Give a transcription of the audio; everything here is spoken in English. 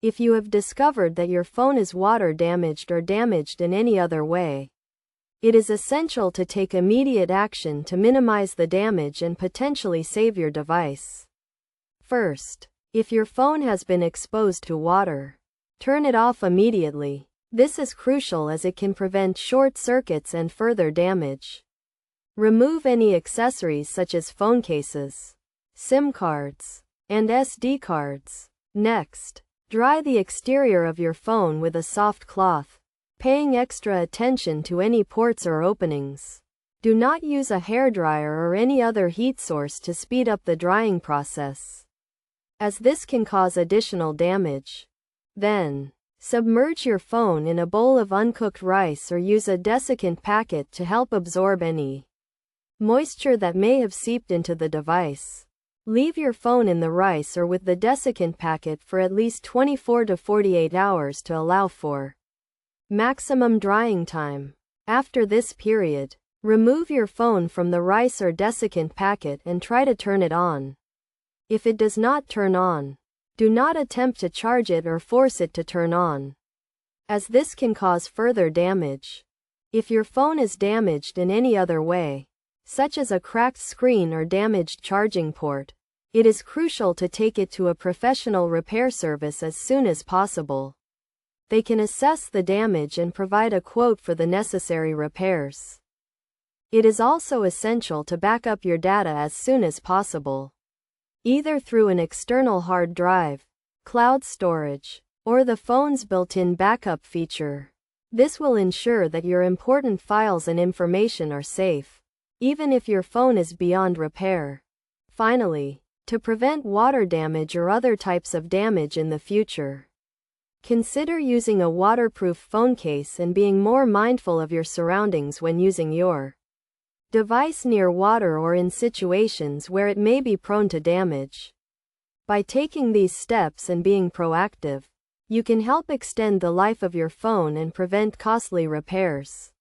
If you have discovered that your phone is water damaged or damaged in any other way, it is essential to take immediate action to minimize the damage and potentially save your device. First, if your phone has been exposed to water, turn it off immediately. This is crucial as it can prevent short circuits and further damage. Remove any accessories such as phone cases, SIM cards, and SD cards. Next, dry the exterior of your phone with a soft cloth, paying extra attention to any ports or openings. Do not use a hairdryer or any other heat source to speed up the drying process, as this can cause additional damage. Then, submerge your phone in a bowl of uncooked rice or use a desiccant packet to help absorb any moisture that may have seeped into the device. Leave your phone in the rice or with the desiccant packet for at least 24 to 48 hours to allow for maximum drying time. After this period, remove your phone from the rice or desiccant packet and try to turn it on. If it does not turn on, do not attempt to charge it or force it to turn on, as this can cause further damage. If your phone is damaged in any other way, such as a cracked screen or damaged charging port, it is crucial to take it to a professional repair service as soon as possible. They can assess the damage and provide a quote for the necessary repairs. It is also essential to back up your data as soon as possible, either through an external hard drive, cloud storage, or the phone's built-in backup feature. This will ensure that your important files and information are safe, even if your phone is beyond repair. Finally, to prevent water damage or other types of damage in the future, consider using a waterproof phone case and being more mindful of your surroundings when using your device near water or in situations where it may be prone to damage. By taking these steps and being proactive, you can help extend the life of your phone and prevent costly repairs.